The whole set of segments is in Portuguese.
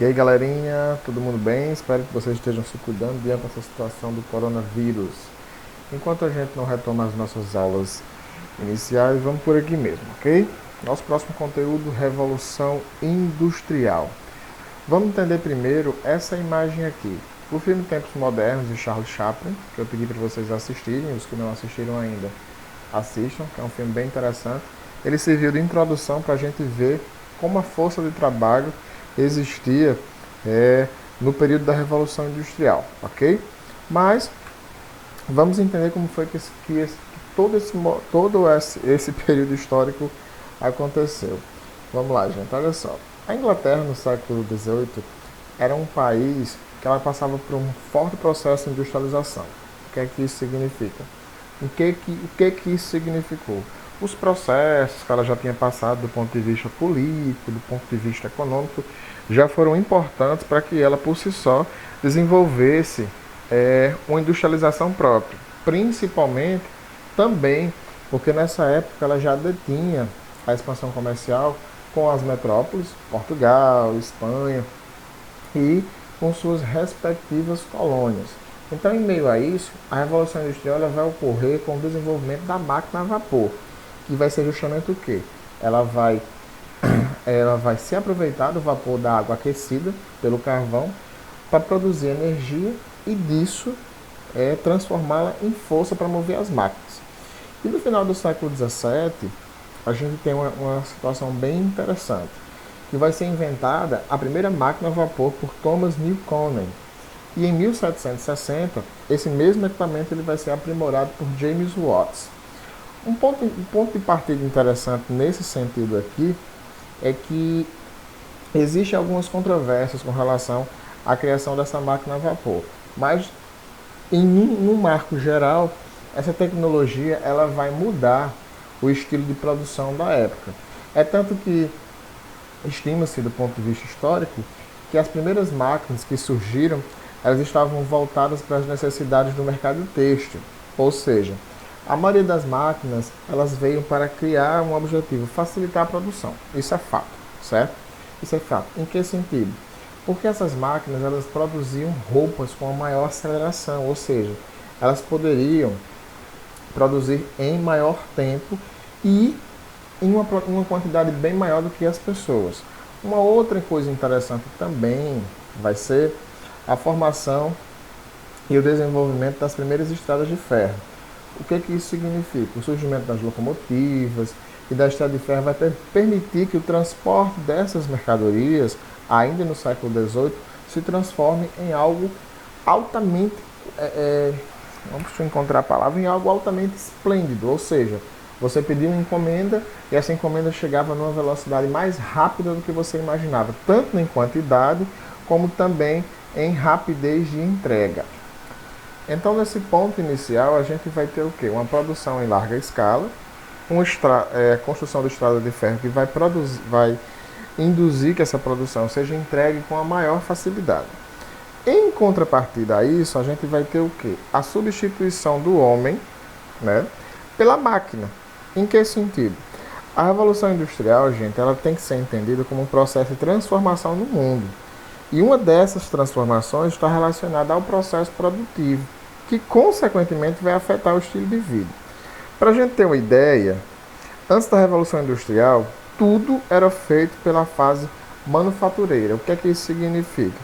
E aí, galerinha, todo mundo bem? Espero que vocês estejam se cuidando diante dessa situação do coronavírus. Enquanto a gente não retoma as nossas aulas iniciais, vamos por aqui mesmo, ok? Nosso próximo conteúdo, Revolução Industrial. Vamos entender primeiro essa imagem aqui. O filme Tempos Modernos, de Charles Chaplin, que eu pedi para vocês assistirem, os que não assistiram ainda, assistam, que é um filme bem interessante. Ele serviu de introdução para a gente ver como a força de trabalho existia no período da Revolução Industrial, ok? Mas vamos entender como foi que todo esse período histórico aconteceu. Vamos lá, gente, olha só. A Inglaterra, no século XVIII, era um país que ela passava por um forte processo de industrialização. O que é que isso significa? O que isso significou? Os processos que ela já tinha passado do ponto de vista político, do ponto de vista econômico, já foram importantes para que ela, por si só, desenvolvesse uma industrialização própria. Principalmente também porque nessa época ela já detinha a expansão comercial com as metrópoles, Portugal, Espanha, e com suas respectivas colônias. Então, em meio a isso, a Revolução Industrial vai ocorrer com o desenvolvimento da máquina a vapor, que vai ser justamente o quê? Ela vai se aproveitar do vapor da água aquecida pelo carvão para produzir energia e disso transformá-la em força para mover as máquinas. E no final do século XVII, a gente tem uma situação bem interessante, que vai ser inventada a primeira máquina a vapor por Thomas Newcomen. E em 1760, esse mesmo equipamento ele vai ser aprimorado por James Watt. Um ponto de partida interessante nesse sentido aqui é que existem algumas controvérsias com relação à criação dessa máquina a vapor, mas num marco geral, essa tecnologia ela vai mudar o estilo de produção da época. É tanto que estima-se, do ponto de vista histórico, que as primeiras máquinas que surgiram, elas estavam voltadas para as necessidades do mercado têxtil. Ou seja, a maioria das máquinas, elas veio para criar um objetivo, facilitar a produção. Isso é fato, certo? Isso é fato. Em que sentido? Porque essas máquinas, elas produziam roupas com a maior aceleração, ou seja, elas poderiam produzir em maior tempo e em uma quantidade bem maior do que as pessoas. Uma outra coisa interessante também vai ser a formação e o desenvolvimento das primeiras estradas de ferro. O que isso significa? O surgimento das locomotivas e da estrada de ferro vai permitir que o transporte dessas mercadorias, ainda no século XVIII, se transforme em algo altamente, vamos encontrar a palavra, em algo altamente esplêndido, ou seja, você pedia uma encomenda e essa encomenda chegava numa velocidade mais rápida do que você imaginava, tanto em quantidade como também em rapidez de entrega. Então, nesse ponto inicial, a gente vai ter o quê? Uma produção em larga escala, a construção da estrada de ferro que vai induzir que essa produção seja entregue com a maior facilidade. Em contrapartida a isso, a gente vai ter o quê? A substituição do homem, né, pela máquina. Em que sentido? A Revolução Industrial, gente, ela tem que ser entendida como um processo de transformação no mundo. E uma dessas transformações está relacionada ao processo produtivo, que consequentemente vai afetar o estilo de vida. Para a gente ter uma ideia, antes da Revolução Industrial, tudo era feito pela fase manufatureira. O que é que isso significa?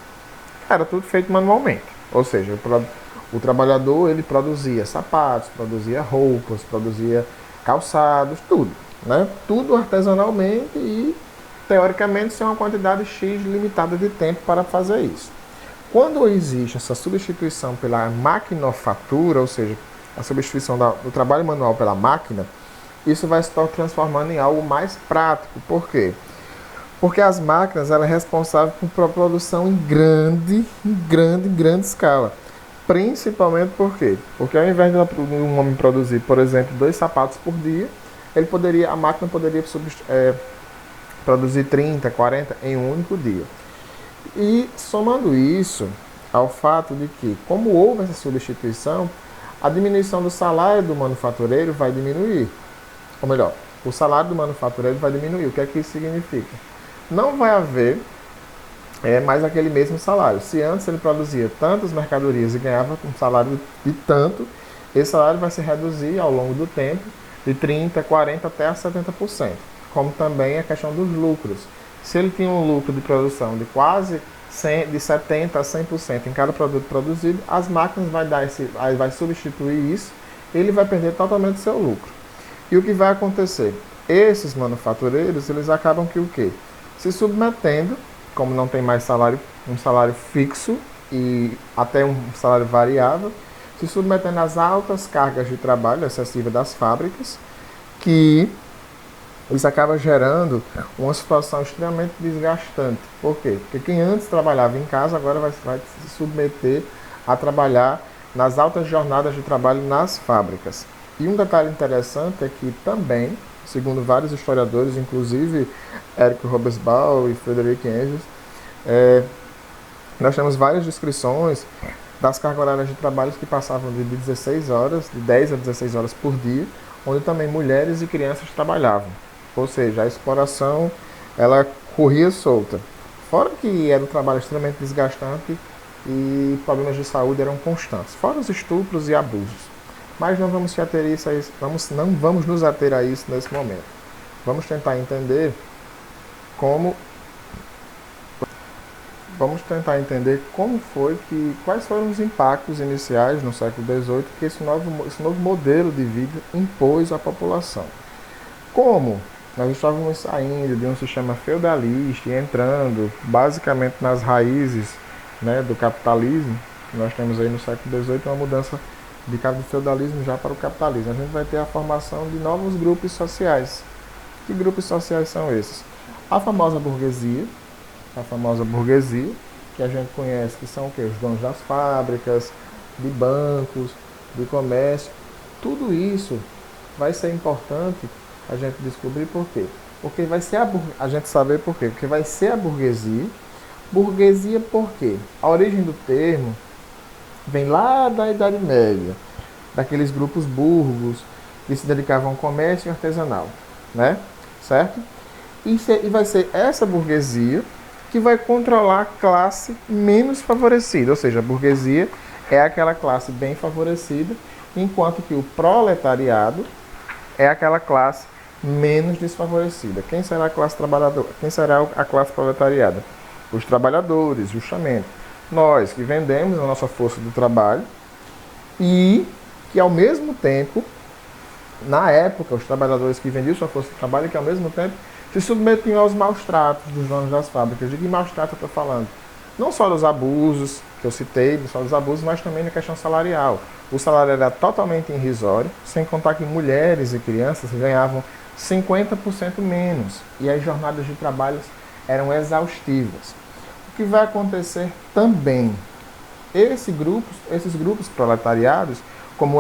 Era tudo feito manualmente, ou seja, o trabalhador ele produzia sapatos, produzia roupas, produzia calçados, tudo, né? Tudo artesanalmente e teoricamente sem uma quantidade X limitada de tempo para fazer isso. Quando existe essa substituição pela maquinofatura, ou seja, a substituição do trabalho manual pela máquina, isso vai se transformando em algo mais prático. Por quê? Porque as máquinas ela é responsável por a produção em grande escala. Principalmente por quê? Porque ao invés de um homem produzir, por exemplo, 2 sapatos por dia, a máquina poderia produzir 30, 40 em um único dia. E somando isso ao fato de que, como houve essa substituição, a diminuição do salário do manufatureiro vai diminuir. Ou melhor, o salário do manufatureiro vai diminuir. O que é que isso significa? Não vai haver é mais aquele mesmo salário. Se antes ele produzia tantas mercadorias e ganhava um salário de tanto, esse salário vai se reduzir ao longo do tempo de 30%, 40% até 70%. Como também a questão dos lucros. Se ele tinha um lucro de produção de quase 100, de 70% a 100% em cada produto produzido, as máquinas vai substituir isso, ele vai perder totalmente seu lucro. E o que vai acontecer? Esses manufatureiros, eles acabam que o quê? Se submetendo, como não tem mais salário, um salário fixo e até um salário variável, se submetendo às altas cargas de trabalho excessivas das fábricas, que isso acaba gerando uma situação extremamente desgastante. Por quê? Porque quem antes trabalhava em casa agora vai se submeter a trabalhar nas altas jornadas de trabalho nas fábricas. E um detalhe interessante é que também, segundo vários historiadores, inclusive Érico Hobsbawm e Frederick Engels, nós temos várias descrições das cargas horárias de trabalho que passavam de 16 horas, de 10 a 16 horas por dia, onde também mulheres e crianças trabalhavam. Ou seja, a exploração ela corria solta. Fora que era um trabalho extremamente desgastante e problemas de saúde eram constantes. Fora os estupros e abusos. Mas não vamos não vamos nos ater a isso nesse momento. Vamos tentar entender quais foram os impactos iniciais no século XVIII que esse novo modelo de vida impôs à população. Como nós estávamos saindo de um sistema feudalista e entrando basicamente nas raízes, né, do capitalismo, nós temos aí no século XVIII uma mudança do feudalismo já para o capitalismo. A gente vai ter a formação de novos grupos sociais. Que grupos sociais são esses? A famosa burguesia, que a gente conhece, que são o quê? Os donos das fábricas, de bancos, de comércio. Tudo isso vai ser importante a gente descobrir por quê. Porque vai ser a gente saber por quê. Porque vai ser a burguesia. Burguesia por quê? A origem do termo vem lá da Idade Média, daqueles grupos burgos que se dedicavam ao comércio e artesanal, né? Certo? E vai ser essa burguesia que vai controlar a classe menos favorecida, ou seja, a burguesia é aquela classe bem favorecida, enquanto que o proletariado é aquela classe menos desfavorecida. Quem será a classe trabalhadora? Quem será a classe proletariada? Os trabalhadores, justamente. Nós que vendemos a nossa força do trabalho e que ao mesmo tempo, na época, os trabalhadores que vendiam sua força de trabalho e que ao mesmo tempo se submetiam aos maus tratos dos donos das fábricas. De que maus tratos eu estou falando? Não só dos abusos que eu citei, só dos abusos, mas também na questão salarial. O salário era totalmente irrisório, sem contar que mulheres e crianças ganhavam 50% menos e as jornadas de trabalho eram exaustivas. O que vai acontecer também? Esses grupos proletariados, como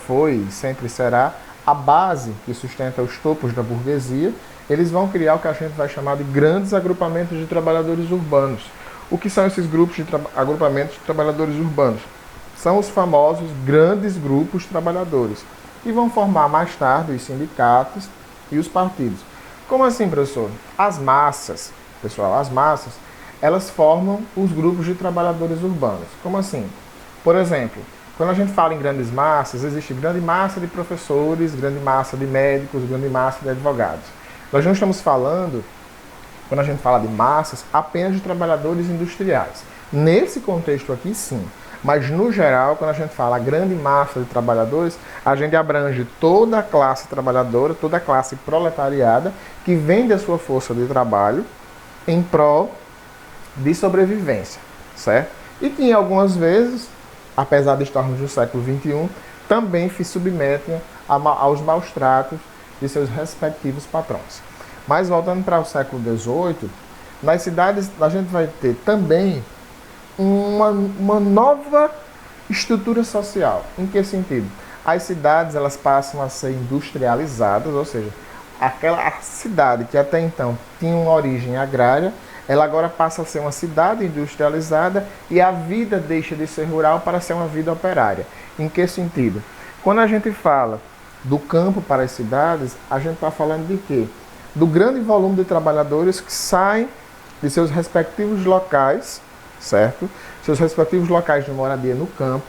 foi e sempre será a base que sustenta os topos da burguesia, eles vão criar o que a gente vai chamar de grandes agrupamentos de trabalhadores urbanos. O que são esses agrupamentos de trabalhadores urbanos? São os famosos grandes grupos trabalhadores, que vão formar mais tarde os sindicatos e os partidos. Como assim, professor? As massas, elas formam os grupos de trabalhadores urbanos. Como assim? Por exemplo, quando a gente fala em grandes massas, existe grande massa de professores, grande massa de médicos, grande massa de advogados. Nós não estamos falando, quando a gente fala de massas, apenas de trabalhadores industriais. Nesse contexto aqui, sim. Mas, no geral, quando a gente fala grande massa de trabalhadores, a gente abrange toda a classe trabalhadora, toda a classe proletariada, que vende a sua força de trabalho em prol de sobrevivência, certo? E que, algumas vezes, apesar de estarmos no século XXI, também se submetem aos maus tratos de seus respectivos patrões. Mas, voltando para o século XVIII, nas cidades a gente vai ter também uma nova estrutura social. Em que sentido? As cidades elas passam a ser industrializadas, ou seja, aquela cidade que até então tinha uma origem agrária, ela agora passa a ser uma cidade industrializada e a vida deixa de ser rural para ser uma vida operária. Em que sentido? Quando a gente fala do campo para as cidades, a gente está falando de quê? Do grande volume de trabalhadores que saem de seus respectivos locais, certo? Seus respectivos locais de moradia no campo,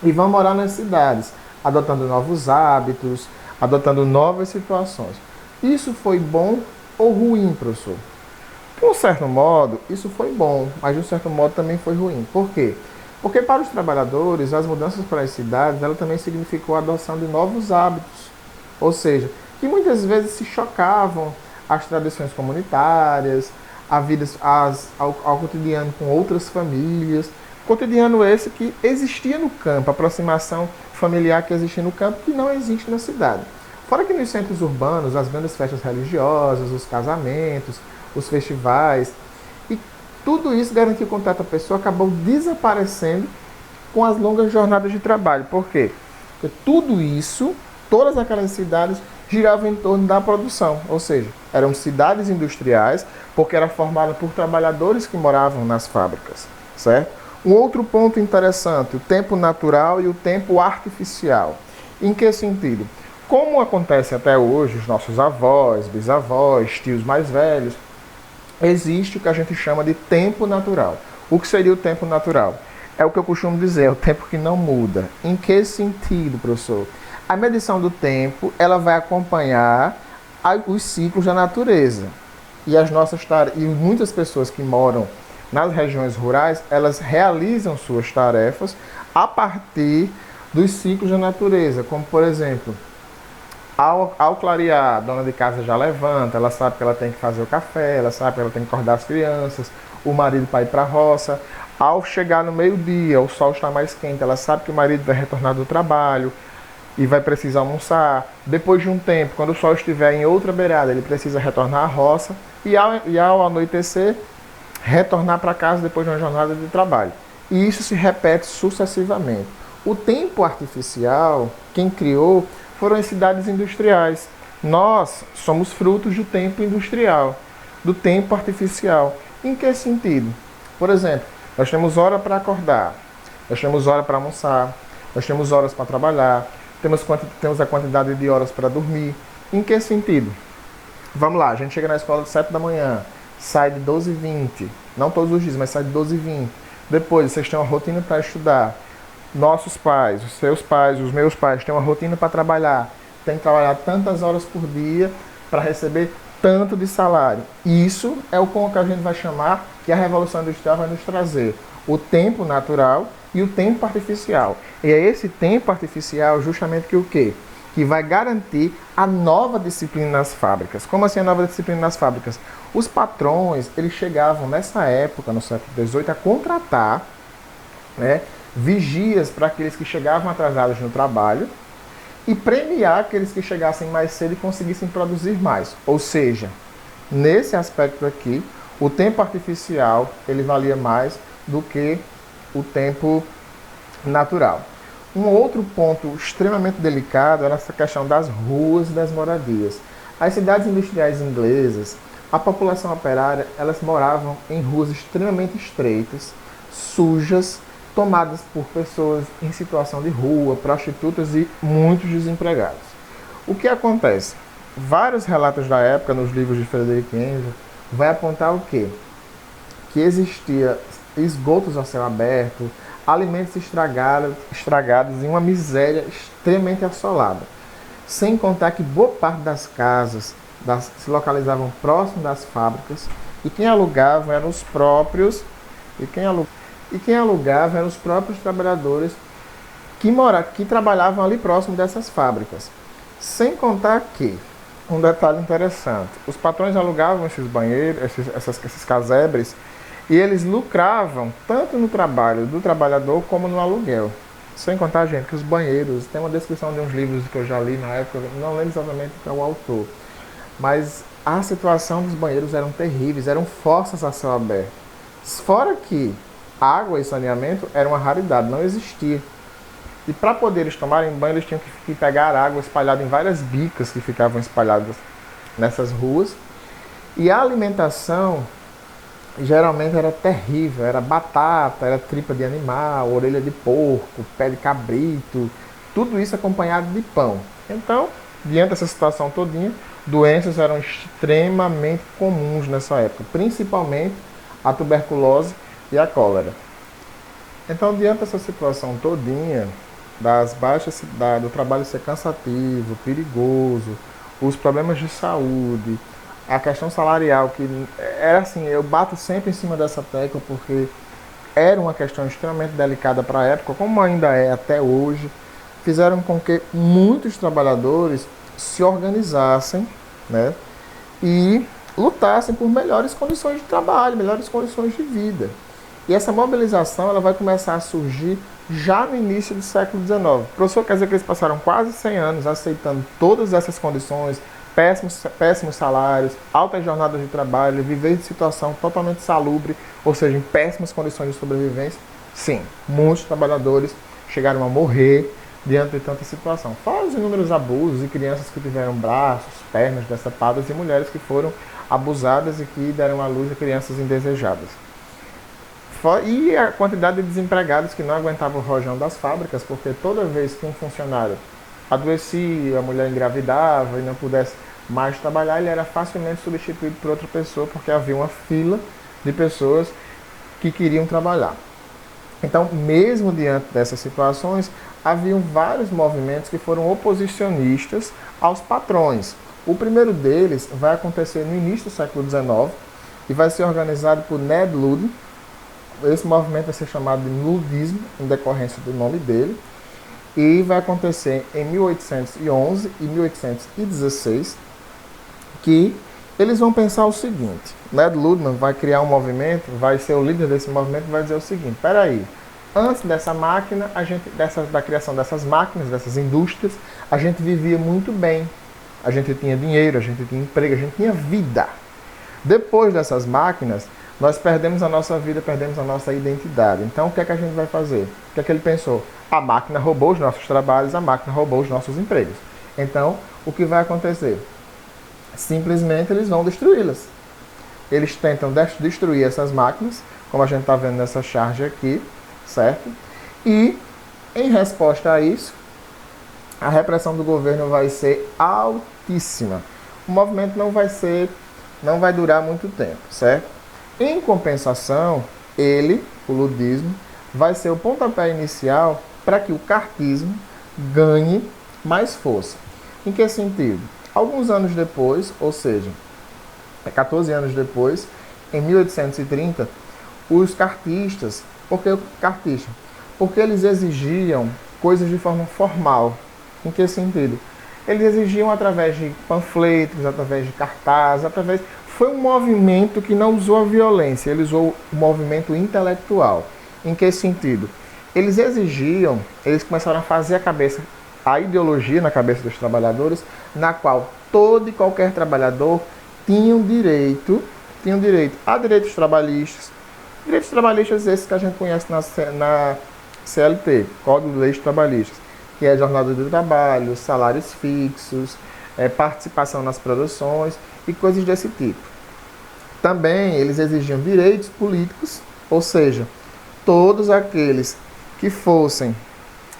e vão morar nas cidades, adotando novos hábitos, adotando novas situações. Isso foi bom ou ruim, professor? De um certo modo, isso foi bom, mas de um certo modo também foi ruim. Por quê? Porque para os trabalhadores, as mudanças para as cidades, ela também significou a adoção de novos hábitos. Ou seja, que muitas vezes se chocavam às tradições comunitárias, ao cotidiano com outras famílias. Cotidiano esse que existia no campo, a aproximação familiar que existia no campo, que não existe na cidade. Fora que nos centros urbanos, as grandes festas religiosas, os casamentos, os festivais, e tudo isso garantia o contato à pessoa, acabou desaparecendo com as longas jornadas de trabalho. Por quê? Porque tudo isso, todas aquelas cidades giravam em torno da produção, ou seja, eram cidades industriais, porque era formada por trabalhadores que moravam nas fábricas, certo? Um outro ponto interessante, o tempo natural e o tempo artificial. Em que sentido? Como acontece até hoje, os nossos avós, bisavós, tios mais velhos, existe o que a gente chama de tempo natural. O que seria o tempo natural? É o que eu costumo dizer, é o tempo que não muda. Em que sentido, professor? A medição do tempo, ela vai acompanhar os ciclos da natureza. E muitas pessoas que moram nas regiões rurais, elas realizam suas tarefas a partir dos ciclos da natureza, como por exemplo, ao clarear, a dona de casa já levanta, ela sabe que ela tem que fazer o café, ela sabe que ela tem que acordar as crianças, o marido para ir para a roça. Ao chegar no meio-dia, o sol está mais quente, ela sabe que o marido vai retornar do trabalho e vai precisar almoçar. Depois de um tempo, quando o sol estiver em outra beirada, ele precisa retornar à roça e ao anoitecer, retornar para casa depois de uma jornada de trabalho. E isso se repete sucessivamente. O tempo artificial, quem criou, foram as cidades industriais. Nós somos frutos do tempo industrial, do tempo artificial. Em que sentido? Por exemplo, nós temos hora para acordar, nós temos hora para almoçar, nós temos horas para trabalhar, temos a quantidade de horas para dormir. Em que sentido? Vamos lá, a gente chega na escola de 7 da manhã, sai de 12h20, não todos os dias, mas sai de 12h20. Depois, vocês têm uma rotina para estudar. Nossos pais, os seus pais, os meus pais têm uma rotina para trabalhar. Tem que trabalhar tantas horas por dia para receber tanto de salário. Isso é o que a gente vai chamar, que a Revolução Industrial vai nos trazer. O tempo natural e o tempo artificial. E é esse tempo artificial justamente que o quê? Que vai garantir a nova disciplina nas fábricas. Como assim a nova disciplina nas fábricas? Os patrões, eles chegavam nessa época, no século XVIII, a contratar, né, vigias para aqueles que chegavam atrasados no trabalho e premiar aqueles que chegassem mais cedo e conseguissem produzir mais. Ou seja, nesse aspecto aqui, o tempo artificial ele valia mais do que o tempo natural. Um outro ponto extremamente delicado era essa questão das ruas e das moradias. As cidades industriais inglesas, a população operária, elas moravam em ruas extremamente estreitas, sujas, tomadas por pessoas em situação de rua, prostitutas e muitos desempregados. O que acontece? Vários relatos da época, nos livros de Frederick Engels, vai apontar o quê? Que existia esgotos a céu aberto, alimentos estragados e uma miséria extremamente assolada. Sem contar que boa parte das casas se localizavam próximo das fábricas e quem alugava eram os próprios trabalhadores que trabalhavam ali próximo dessas fábricas. Sem contar que, um detalhe interessante, os patrões alugavam esses banheiros, esses casebres, e eles lucravam tanto no trabalho do trabalhador como no aluguel. Sem contar, gente, que os banheiros, tem uma descrição de uns livros que eu já li na época, não lembro exatamente qual é o autor, mas a situação dos banheiros eram terríveis, eram fossas a céu aberto. Fora que água e saneamento era uma raridade, não existia. E para poder eles tomarem banho, eles tinham que pegar água espalhada em várias bicas que ficavam espalhadas nessas ruas. E a alimentação geralmente era terrível, era batata, era tripa de animal, orelha de porco, pé de cabrito, tudo isso acompanhado de pão. Então, diante dessa situação todinha, doenças eram extremamente comuns nessa época, principalmente a tuberculose e a cólera. Então, diante dessa situação todinha, das baixas, do trabalho ser cansativo, perigoso, os problemas de saúde, a questão salarial, que era assim, eu bato sempre em cima dessa tecla porque era uma questão extremamente delicada para a época, como ainda é até hoje, fizeram com que muitos trabalhadores se organizassem, né, e lutassem por melhores condições de trabalho, melhores condições de vida. E essa mobilização ela vai começar a surgir já no início do século XIX. O professor quer dizer que eles passaram quase 100 anos aceitando todas essas condições, péssimos salários, altas jornadas de trabalho, viver em situação totalmente salubre, ou seja, em péssimas condições de sobrevivência. Sim, muitos trabalhadores chegaram a morrer diante de tanta situação. Fora os inúmeros abusos e crianças que tiveram braços, pernas decepadas e mulheres que foram abusadas e que deram à luz a crianças indesejadas. E a quantidade de desempregados que não aguentavam o rojão das fábricas, porque toda vez que um funcionário adoecia, a mulher engravidava e não pudesse mais trabalhar, ele era facilmente substituído por outra pessoa, porque havia uma fila de pessoas que queriam trabalhar. Então, mesmo diante dessas situações, haviam vários movimentos que foram oposicionistas aos patrões. O primeiro deles vai acontecer no início do século XIX e vai ser organizado por Ned Ludd. Esse movimento vai ser chamado de Luddismo, em decorrência do nome dele, e vai acontecer em 1811 e 1816, que eles vão pensar o seguinte: Ned Luddman vai criar um movimento, vai ser o líder desse movimento, vai dizer o seguinte: peraí, antes dessa máquina, da criação dessas máquinas, dessas indústrias, a gente vivia muito bem, a gente tinha dinheiro, a gente tinha emprego, a gente tinha vida. Depois dessas máquinas, nós perdemos a nossa vida, perdemos a nossa identidade. Então, o que é que a gente vai fazer? O que é que ele pensou? A máquina roubou os nossos trabalhos, a máquina roubou os nossos empregos. Então, o que vai acontecer? Simplesmente eles vão destruí-las. Eles tentam destruir essas máquinas, como a gente está vendo nessa charge aqui, certo? E, em resposta a isso, a repressão do governo vai ser altíssima. O movimento não vai durar muito tempo, certo? Em compensação, o ludismo, vai ser o pontapé inicial para que o cartismo ganhe mais força. Em que sentido? Alguns anos depois, ou seja, 14 anos depois, em 1830, os cartistas, por que cartista? Porque eles exigiam coisas de forma formal. Em que sentido? Eles exigiam através de panfletos, através de cartazes, Foi um movimento que não usou a violência, ele usou o movimento intelectual. Em que sentido? Eles começaram a fazer a ideologia na cabeça dos trabalhadores, na qual todo e qualquer trabalhador tinha direito a direitos trabalhistas. Direitos trabalhistas esses que a gente conhece na CLT, Código de Leis Trabalhistas, que é jornada de trabalho, salários fixos, participação nas produções e coisas desse tipo. Também eles exigiam direitos políticos, ou seja, todos aqueles que fossem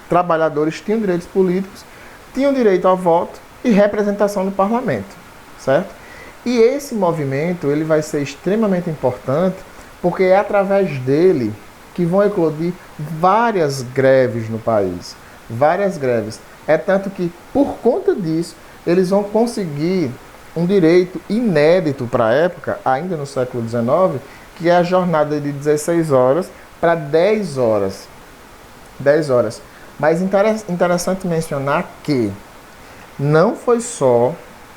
trabalhadores tinham direitos políticos, tinham direito ao voto e representação no parlamento, certo? E esse movimento ele vai ser extremamente importante porque é através dele que vão eclodir várias greves no país, várias greves. É tanto que, por conta disso, eles vão conseguir um direito inédito para a época, ainda no século XIX, que é a jornada de 16 horas para 10 horas. 10 horas. Mas interessante mencionar que não foi só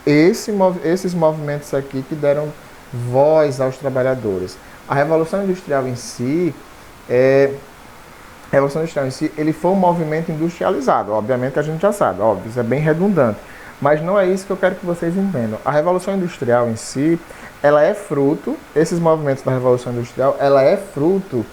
esses movimentos aqui que deram voz aos trabalhadores. A Revolução Industrial em si, ele foi um movimento industrializado. Obviamente a gente já sabe, óbvio, isso é bem redundante. Mas não é isso que eu quero que vocês entendam. A Revolução Industrial em si, ela é fruto, esses movimentos da Revolução Industrial, ela é fruto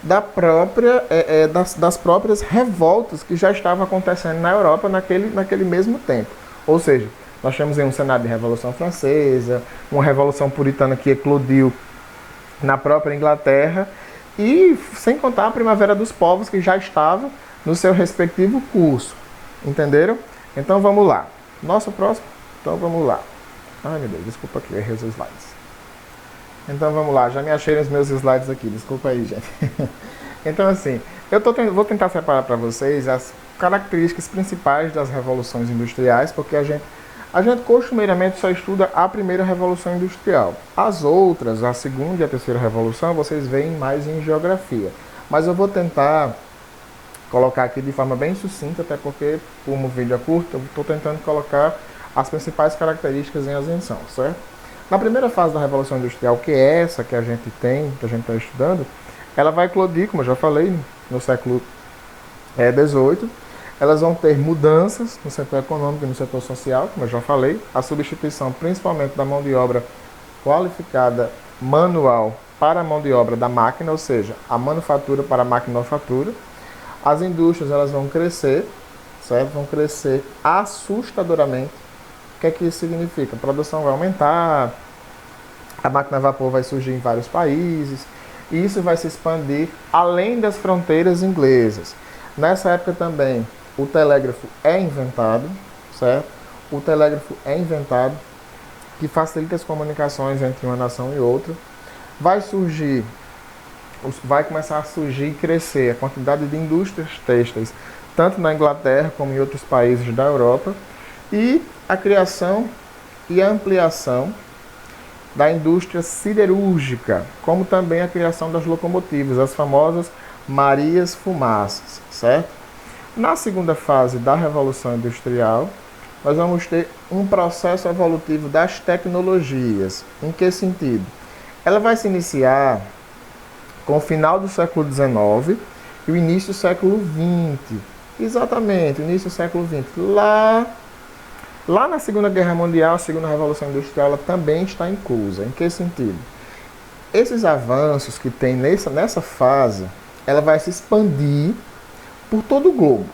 das próprias revoltas que já estavam acontecendo na Europa naquele mesmo tempo. Ou seja, nós temos aí um cenário de Revolução Francesa, uma Revolução Puritana que eclodiu na própria Inglaterra, e sem contar a Primavera dos Povos, que já estava no seu respectivo curso. Entenderam? Então vamos lá. Nosso próximo? Então vamos lá. Ai meu Deus, desculpa aqui, eu errei os slides. Então vamos lá, já me achei nos meus slides aqui, desculpa aí, gente. Então assim, vou tentar separar para vocês as características principais das revoluções industriais, porque a gente costumeiramente só estuda a primeira revolução industrial. As outras, a segunda e a terceira revolução, vocês veem mais em geografia. Mas eu vou tentar colocar aqui de forma bem sucinta, até porque, como o vídeo é curto, eu estou tentando colocar as principais características em ascensão, certo? Na primeira fase da Revolução Industrial, que é essa que a gente tem, que a gente está estudando, ela vai eclodir, como eu já falei, no século XVIII. Elas vão ter mudanças no setor econômico e no setor social, como eu já falei, a substituição principalmente da mão de obra qualificada manual para a mão de obra da máquina, ou seja, a manufatura para a maquinofatura. As indústrias elas vão crescer, certo? Vão crescer assustadoramente. O que é que isso significa? A produção vai aumentar, a máquina a vapor vai surgir em vários países, e isso vai se expandir além das fronteiras inglesas. Nessa época também, o telégrafo é inventado, certo? O telégrafo é inventado, que facilita as comunicações entre uma nação e outra. Vai começar a surgir e crescer a quantidade de indústrias têxteis, tanto na Inglaterra como em outros países da Europa, e a criação e a ampliação da indústria siderúrgica, como também a criação das locomotivas, as famosas Marias Fumaças, certo? Na segunda fase da Revolução Industrial, nós vamos ter um processo evolutivo das tecnologias. Em que sentido? Ela vai se iniciar com o final do século XIX e o início do século XX. Exatamente, o início do século XX. Lá na Segunda Guerra Mundial, a Segunda Revolução Industrial, ela também está inclusa. Em que sentido? Esses avanços que tem nessa fase, ela vai se expandir por todo o globo.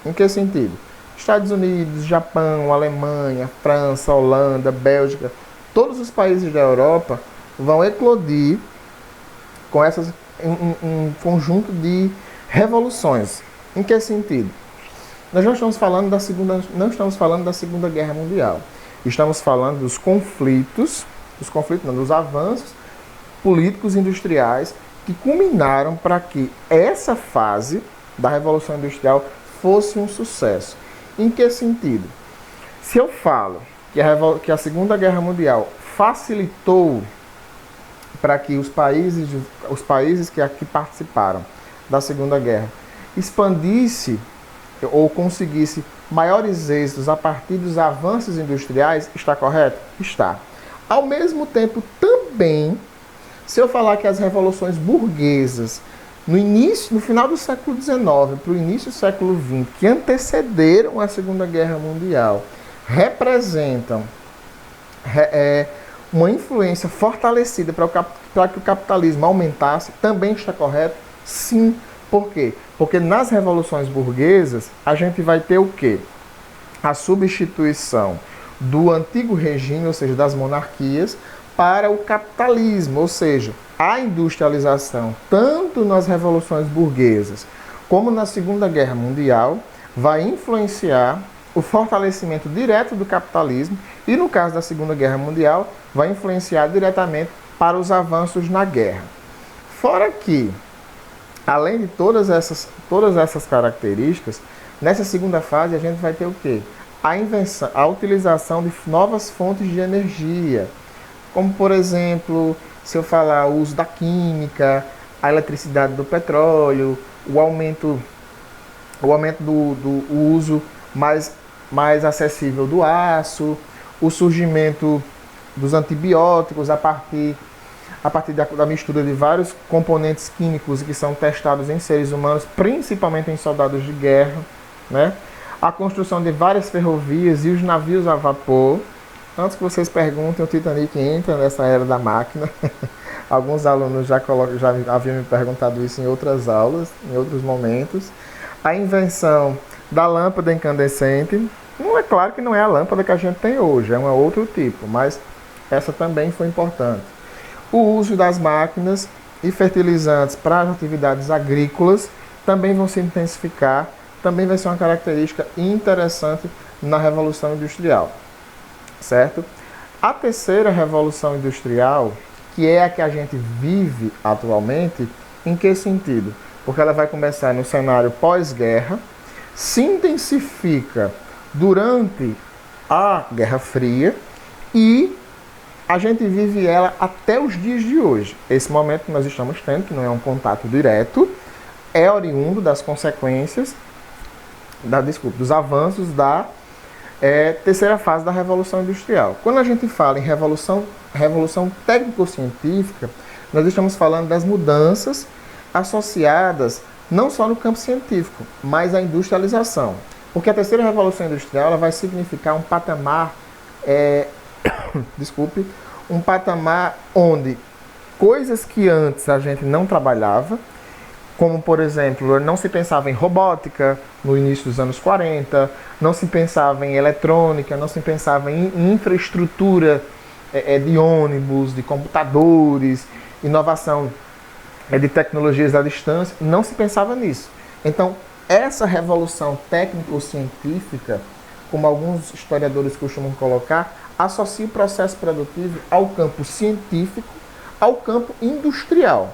Em que sentido? Estados Unidos, Japão, Alemanha, França, Holanda, Bélgica, todos os países da Europa vão eclodir com um conjunto de revoluções. Em que sentido? Nós não estamos falando da Segunda Guerra Mundial. Estamos falando dos dos avanços políticos industriais que culminaram para que essa fase da Revolução Industrial fosse um sucesso. Em que sentido? Se eu falo que a Segunda Guerra Mundial facilitou para que os países que participaram da Segunda Guerra expandisse ou conseguisse maiores êxitos a partir dos avanços industriais, está correto? Está. Ao mesmo tempo, também, se eu falar que as revoluções burguesas, no final do século XIX para o início do século XX, que antecederam a Segunda Guerra Mundial, representam uma influência fortalecida para que o capitalismo aumentasse, também está correto? Sim. Por quê? Porque nas revoluções burguesas, a gente vai ter o quê? A substituição do antigo regime, ou seja, das monarquias, para o capitalismo, ou seja, a industrialização, tanto nas revoluções burguesas como na Segunda Guerra Mundial, vai influenciar o fortalecimento direto do capitalismo e, no caso da Segunda Guerra Mundial, vai influenciar diretamente para os avanços na guerra. Fora que, além de todas essas características, nessa segunda fase a gente vai ter o quê? A utilização de novas fontes de energia, como por exemplo, se eu falar o uso da química, a eletricidade do petróleo, o aumento do uso mais acessível do aço, o surgimento dos antibióticos a partir da mistura de vários componentes químicos que são testados em seres humanos, principalmente em soldados de guerra, né? A construção de várias ferrovias e os navios a vapor. Antes que vocês perguntem, o Titanic entra nessa era da máquina. Alguns alunos já haviam me perguntado isso em outras aulas, em outros momentos. A invenção da lâmpada incandescente. Não é claro que não é a lâmpada que a gente tem hoje, é um outro tipo, mas essa também foi importante. O uso das máquinas e fertilizantes para as atividades agrícolas também vão se intensificar, também vai ser uma característica interessante na Revolução Industrial, certo? A terceira revolução industrial, que é a que a gente vive atualmente, em que sentido? Porque ela vai começar no cenário pós-guerra, se intensifica durante a Guerra Fria e a gente vive ela até os dias de hoje. Esse momento que nós estamos tendo, que não é um contato direto, é oriundo das consequências, dos avanços da terceira fase da Revolução Industrial. Quando a gente fala em revolução técnico-científica, nós estamos falando das mudanças associadas não só no campo científico, mas à industrialização. Porque a terceira Revolução Industrial ela vai significar um patamar, um patamar onde coisas que antes a gente não trabalhava, como, por exemplo, não se pensava em robótica no início dos anos 40, não se pensava em eletrônica, não se pensava em infraestrutura de ônibus, de computadores, inovação de tecnologias à distância, não se pensava nisso. Então, essa revolução técnico-científica, como alguns historiadores costumam colocar, associa o processo produtivo ao campo científico, ao campo industrial.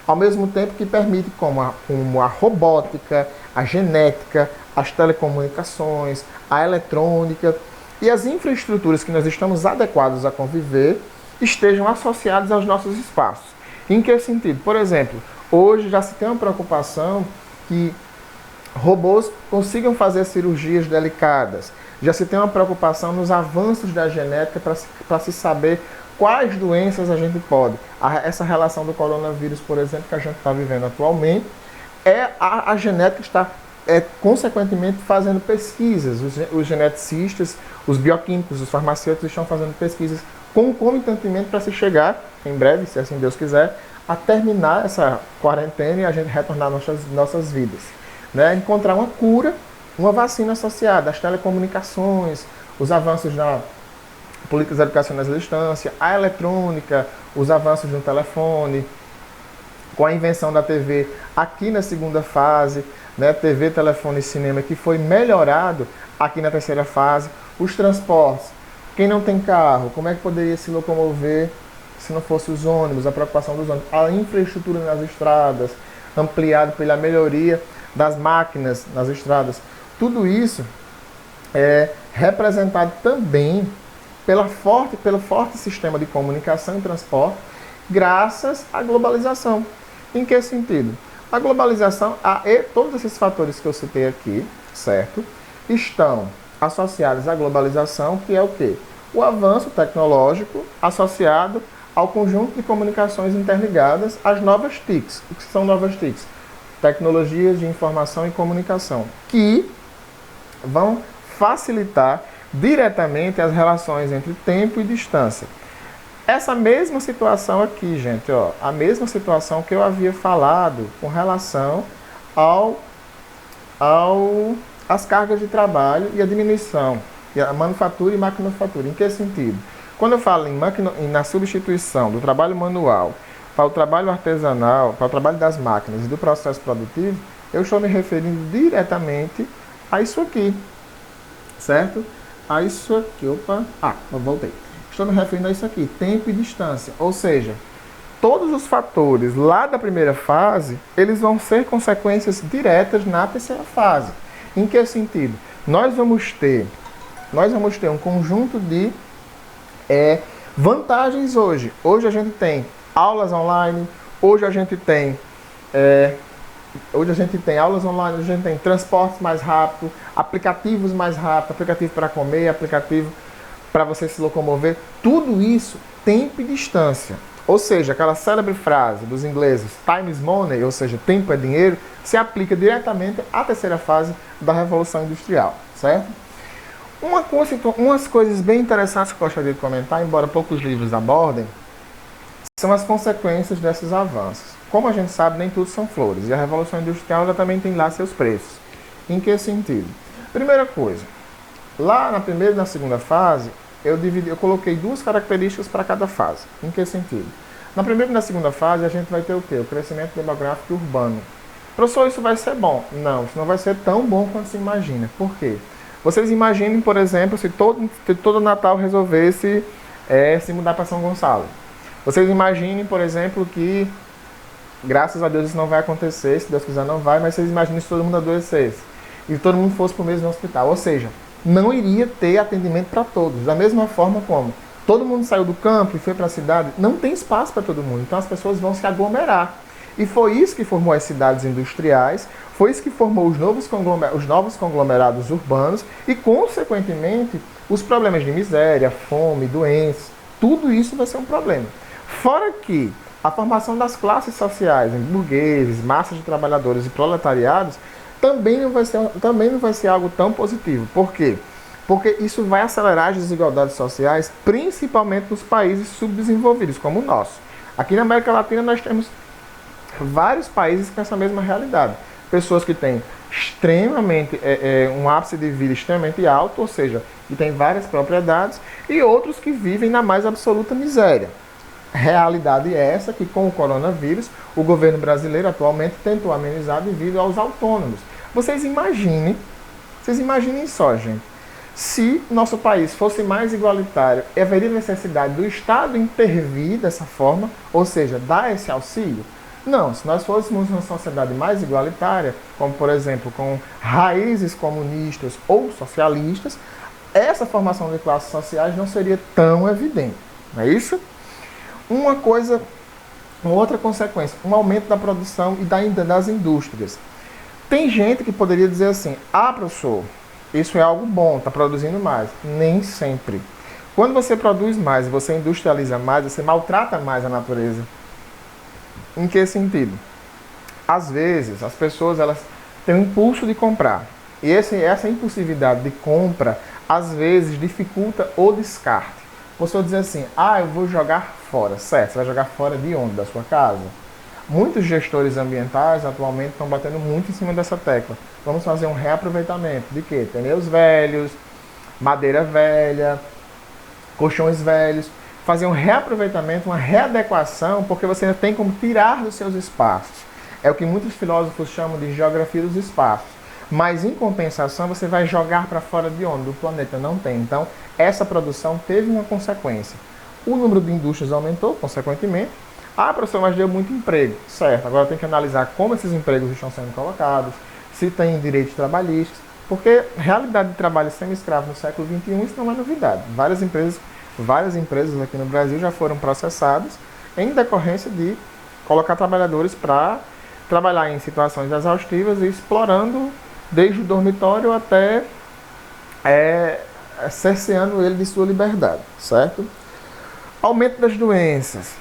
Ao mesmo tempo que permite como a robótica, a genética, as telecomunicações, a eletrônica e as infraestruturas que nós estamos adequados a conviver estejam associadas aos nossos espaços. Em que sentido? Por exemplo, hoje já se tem uma preocupação que robôs consigam fazer cirurgias delicadas. Já se tem uma preocupação nos avanços da genética para se saber quais doenças a gente pode. Essa relação do coronavírus, por exemplo, que a gente está vivendo atualmente, a genética está, consequentemente, fazendo pesquisas. Os geneticistas, os bioquímicos, os farmacêuticos estão fazendo pesquisas concomitantemente para se chegar, em breve, se assim Deus quiser, a terminar essa quarentena e a gente retornar nossas vidas. Né? Encontrar uma cura, uma vacina associada às telecomunicações, os avanços na políticas educacionais à distância, a eletrônica, os avanços no telefone, com a invenção da TV aqui na segunda fase, né, TV, telefone e cinema, que foi melhorado aqui na terceira fase, os transportes. Quem não tem carro, como é que poderia se locomover se não fosse os ônibus, a preocupação dos ônibus, a infraestrutura nas estradas, ampliado pela melhoria das máquinas nas estradas. Tudo isso é representado também pelo forte sistema de comunicação e transporte, graças à globalização. Em que sentido? A globalização, todos esses fatores que eu citei aqui, certo? Estão associados à globalização, que é o quê? O avanço tecnológico associado ao conjunto de comunicações interligadas, às novas TICs. O que são novas TICs? Tecnologias de informação e comunicação, que vão facilitar diretamente as relações entre tempo e distância. Essa mesma situação aqui, gente, ó, a mesma situação que eu havia falado com relação às cargas de trabalho e a diminuição, e a manufatura e maquinofatura. Em que sentido? Quando eu falo na substituição do trabalho manual para o trabalho artesanal, para o trabalho das máquinas e do processo produtivo, eu estou me referindo diretamente a isso aqui, certo? A isso aqui, eu voltei. Estou me referindo a isso aqui, tempo e distância. Ou seja, todos os fatores lá da primeira fase, eles vão ser consequências diretas na terceira fase. Em que sentido? Nós vamos ter um conjunto de vantagens hoje. Hoje a gente tem aulas online, hoje a gente tem aulas online, hoje a gente tem transportes mais rápido, aplicativos mais rápidos, aplicativo para comer, aplicativo para você se locomover. Tudo isso, tempo e distância. Ou seja, aquela célebre frase dos ingleses, time is money, ou seja, tempo é dinheiro, se aplica diretamente à terceira fase da Revolução Industrial, certo? Umas coisas bem interessantes que eu gostaria de comentar, embora poucos livros abordem, são as consequências desses avanços. Como a gente sabe, nem tudo são flores, e a Revolução Industrial ela também tem lá seus preços. Em que sentido? Primeira coisa, lá na primeira e na segunda fase, eu coloquei duas características para cada fase. Em que sentido? Na primeira e na segunda fase, a gente vai ter o quê? O crescimento demográfico urbano. Professor, isso vai ser bom? Não, isso não vai ser tão bom quanto se imagina. Por quê? Vocês imaginem, por exemplo, se todo Natal resolvesse se mudar para São Gonçalo. Vocês imaginem, por exemplo, que graças a Deus isso não vai acontecer, se Deus quiser não vai, mas vocês imaginem se todo mundo adoecesse e todo mundo fosse para o mesmo hospital. Ou seja, não iria ter atendimento para todos. Da mesma forma como todo mundo saiu do campo e foi para a cidade, não tem espaço para todo mundo. Então as pessoas vão se aglomerar. E foi isso que formou as cidades industriais, foi isso que formou os novos conglomerados urbanos e, consequentemente, os problemas de miséria, fome, doenças. Tudo isso vai ser um problema. Fora que a formação das classes sociais, burgueses, massas de trabalhadores e proletariados, também não vai ser algo tão positivo. Por quê? Porque isso vai acelerar as desigualdades sociais, principalmente nos países subdesenvolvidos, como o nosso. Aqui na América Latina nós temos vários países com essa mesma realidade. Pessoas que têm extremamente um ápice de vida extremamente alto, ou seja, que têm várias propriedades, e outros que vivem na mais absoluta miséria. Realidade é essa que, com o coronavírus, o governo brasileiro atualmente tentou amenizar devido aos autônomos. Vocês imaginem só, gente, se nosso país fosse mais igualitário, haveria necessidade do Estado intervir dessa forma, ou seja, dar esse auxílio? Não, se nós fôssemos uma sociedade mais igualitária, como por exemplo com raízes comunistas ou socialistas, essa formação de classes sociais não seria tão evidente, não é isso? Uma outra consequência, um aumento da produção e das indústrias. Tem gente que poderia dizer assim, professor, isso é algo bom, está produzindo mais. Nem sempre. Quando você produz mais, você industrializa mais, você maltrata mais a natureza. Em que sentido? Às vezes, as pessoas elas têm um impulso de comprar. E essa impulsividade de compra, às vezes, dificulta o descarte. Você dizer assim, eu vou jogar fora. Certo, você vai jogar fora de onde? Da sua casa? Muitos gestores ambientais atualmente estão batendo muito em cima dessa tecla. Vamos fazer um reaproveitamento de quê? Pneus velhos, madeira velha, colchões velhos. Fazer um reaproveitamento, uma readequação, porque você tem como tirar dos seus espaços. É o que muitos filósofos chamam de geografia dos espaços. Mas, em compensação, você vai jogar para fora de onde? Do planeta. Não tem. Então, essa produção teve uma consequência. O número de indústrias aumentou, consequentemente. Professor, mas deu muito emprego. Certo, agora tem que analisar como esses empregos estão sendo colocados, se tem direitos trabalhistas, porque realidade de trabalho semi-escravo no século XXI, isso não é novidade. Várias empresas aqui no Brasil já foram processadas em decorrência de colocar trabalhadores para trabalhar em situações exaustivas e explorando desde o dormitório até cerceando ele de sua liberdade, certo? Aumento das doenças.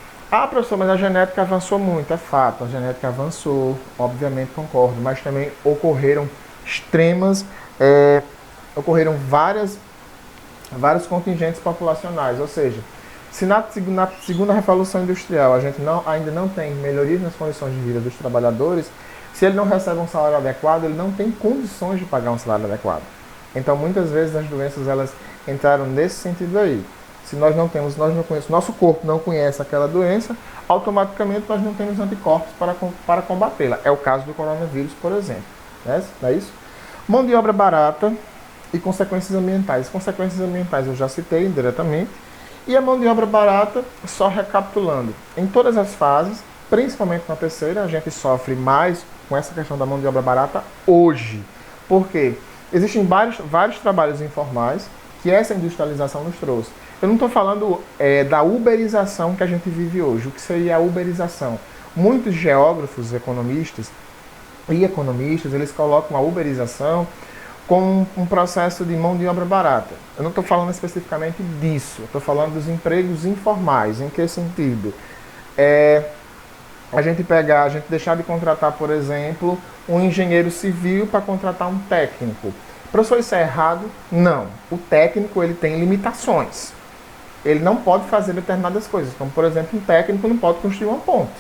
Professor, mas a genética avançou muito, é fato, a genética avançou, obviamente concordo, mas também ocorreram vários contingentes populacionais, ou seja, se na segunda Revolução Industrial a gente ainda não tem melhorias nas condições de vida dos trabalhadores, se ele não recebe um salário adequado, ele não tem condições de pagar um salário adequado. Então, muitas vezes as doenças elas entraram nesse sentido aí. Se nós não conhecemos, nosso corpo não conhece aquela doença, automaticamente nós não temos anticorpos para combatê-la. É o caso do coronavírus, por exemplo. Não é isso? Mão de obra barata e consequências ambientais. Consequências ambientais eu já citei diretamente. E a mão de obra barata, só recapitulando, em todas as fases, principalmente na terceira, a gente sofre mais com essa questão da mão de obra barata hoje. Por quê? Existem vários trabalhos informais que essa industrialização nos trouxe. Eu não estou falando da uberização que a gente vive hoje. O que seria a uberização? Muitos geógrafos, economistas, eles colocam a uberização como um processo de mão de obra barata. Eu não estou falando especificamente disso. Estou falando dos empregos informais. Em que sentido? A gente deixar de contratar, por exemplo, um engenheiro civil para contratar um técnico. Professor, isso é errado? Não. O técnico ele tem limitações. Ele não pode fazer determinadas coisas, como, por exemplo, um técnico não pode construir uma ponte,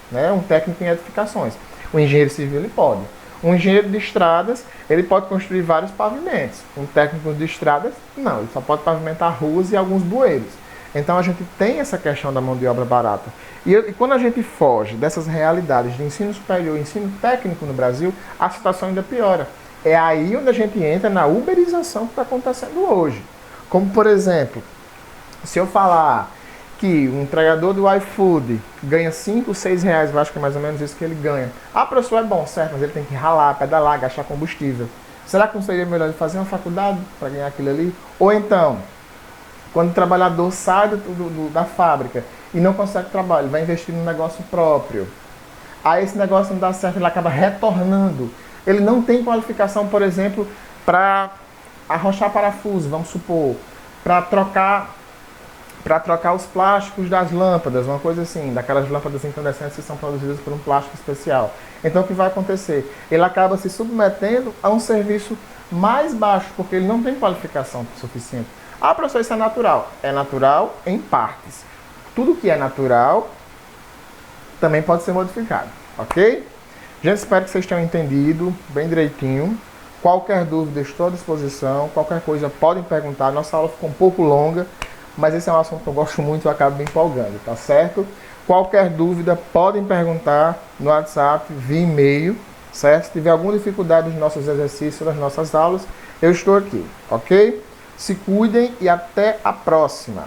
né? Um técnico em edificações. O engenheiro civil ele pode. Um engenheiro de estradas, ele pode construir vários pavimentos. Um técnico de estradas, não. Ele só pode pavimentar ruas e alguns bueiros. Então, a gente tem essa questão da mão de obra barata. E quando a gente foge dessas realidades de ensino superior e ensino técnico no Brasil, a situação ainda piora. É aí onde a gente entra na uberização que está acontecendo hoje. Como, por exemplo, Se eu falar que um entregador do iFood ganha 5, 6 reais, eu acho que é mais ou menos isso que ele ganha. Ah, professor, é bom, certo, mas ele tem que ralar, pedalar, gastar combustível. Será que não seria melhor ele fazer uma faculdade para ganhar aquilo ali? Ou então, quando o trabalhador sai da fábrica e não consegue trabalho, ele vai investir num negócio próprio. Aí esse negócio não dá certo, ele acaba retornando. Ele não tem qualificação, por exemplo, para arrochar parafuso, vamos supor, para trocar os plásticos das lâmpadas, uma coisa assim, daquelas lâmpadas incandescentes que são produzidas por um plástico especial. Então o que vai acontecer? Ele acaba se submetendo a um serviço mais baixo, porque ele não tem qualificação suficiente. Ah, professor, isso é natural. É natural em partes. Tudo que é natural também pode ser modificado, ok? Gente, espero que vocês tenham entendido bem direitinho. Qualquer dúvida, estou à disposição. Qualquer coisa, podem perguntar. Nossa aula ficou um pouco longa, mas esse é um assunto que eu gosto muito e eu acabo me empolgando, tá certo? Qualquer dúvida, podem perguntar no WhatsApp, via e-mail, certo? Se tiver alguma dificuldade nos nossos exercícios, nas nossas aulas, eu estou aqui, ok? Se cuidem e até a próxima!